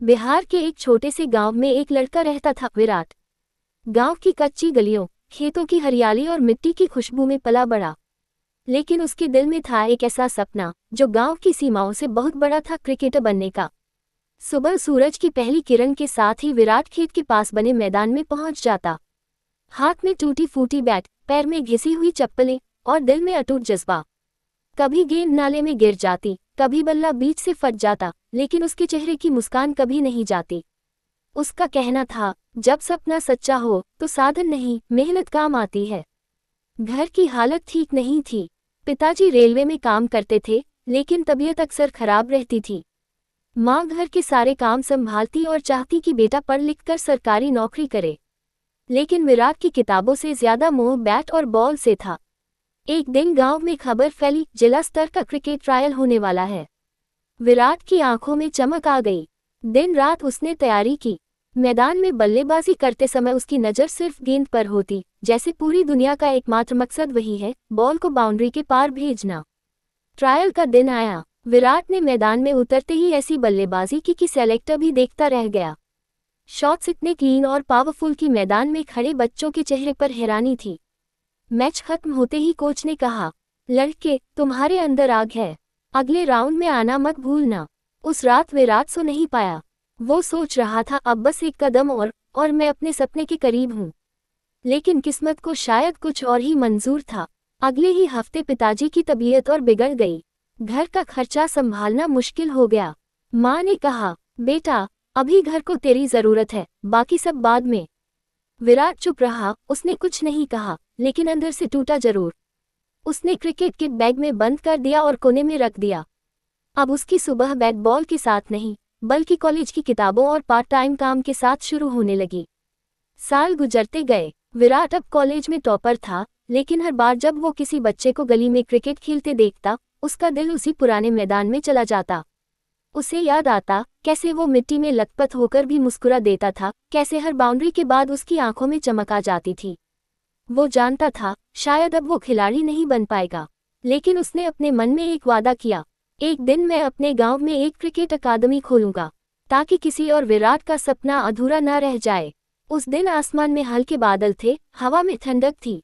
बिहार के एक छोटे से गांव में एक लड़का रहता था, विराट। गांव की कच्ची गलियों, खेतों की हरियाली और मिट्टी की खुशबू में पला बड़ा। लेकिन उसके दिल में था एक ऐसा सपना जो गांव की सीमाओं से बहुत बड़ा था, क्रिकेटर बनने का। सुबह सूरज की पहली किरण के साथ ही विराट खेत के पास बने मैदान में पहुंच जाता। हाथ में टूटी फूटी बैट, पैर में घिसी हुई चप्पलें और दिल में अटूट जज्बा। कभी गेंद नाले में गिर जाती, कभी बल्ला बीच से फट जाता, लेकिन उसके चेहरे की मुस्कान कभी नहीं जाती। उसका कहना था, जब सपना सच्चा हो तो साधन नहीं, मेहनत काम आती है। घर की हालत ठीक नहीं थी। पिताजी रेलवे में काम करते थे, लेकिन तबीयत अक्सर खराब रहती थी। माँ घर के सारे काम संभालती और चाहती कि बेटा पढ़ लिख कर सरकारी नौकरी करे। लेकिन विराट की किताबों से ज्यादा मोह बैट और बॉल से था। एक दिन गांव में खबर फैली, जिला स्तर का क्रिकेट ट्रायल होने वाला है। विराट की आंखों में चमक आ गई। दिन रात उसने तैयारी की। मैदान में बल्लेबाजी करते समय उसकी नज़र सिर्फ गेंद पर होती, जैसे पूरी दुनिया का एकमात्र मकसद वही है, बॉल को बाउंड्री के पार भेजना। ट्रायल का दिन आया। विराट ने मैदान में उतरते ही ऐसी बल्लेबाजी की कि सेलेक्टर भी देखता रह गया। शॉट्स इतने क्लीन और पावरफुल कि मैदान में खड़े बच्चों के चेहरे पर हैरानी थी। मैच खत्म होते ही कोच ने कहा, लड़के, तुम्हारे अंदर आग है, अगले राउंड में आना मत भूलना। उस रात विराट सो नहीं पाया। वो सोच रहा था, अब बस एक कदम और मैं अपने सपने के करीब हूँ। लेकिन किस्मत को शायद कुछ और ही मंजूर था। अगले ही हफ्ते पिताजी की तबीयत और बिगड़ गई। घर का खर्चा संभालना मुश्किल हो गया। माँ ने कहा, बेटा, अभी घर को तेरी जरूरत है, बाकी सब बाद में। विराट चुप रहा, उसने कुछ नहीं कहा, लेकिन अंदर से टूटा जरूर। उसने क्रिकेट किट बैग में बंद कर दिया और कोने में रख दिया। अब उसकी सुबह बैट बॉल के साथ नहीं, बल्कि कॉलेज की किताबों और पार्ट टाइम काम के साथ शुरू होने लगी। साल गुजरते गए। विराट अब कॉलेज में टॉपर था, लेकिन हर बार जब वो किसी बच्चे को गली में क्रिकेट खेलते देखता, उसका दिल उसी पुराने मैदान में चला जाता। उसे याद आता कैसे वो मिट्टी में लथपथ होकर भी मुस्कुरा देता था, कैसे हर बाउंड्री के बाद उसकी आंखों में चमक आ जाती थी। वो जानता था, शायद अब वो खिलाड़ी नहीं बन पाएगा, लेकिन उसने अपने मन में एक वादा किया, एक दिन मैं अपने गांव में एक क्रिकेट अकादमी खोलूंगा, ताकि किसी और विराट का सपना अधूरा न रह जाए। उस दिन आसमान में हल्के बादल थे, हवा में ठंडक थी,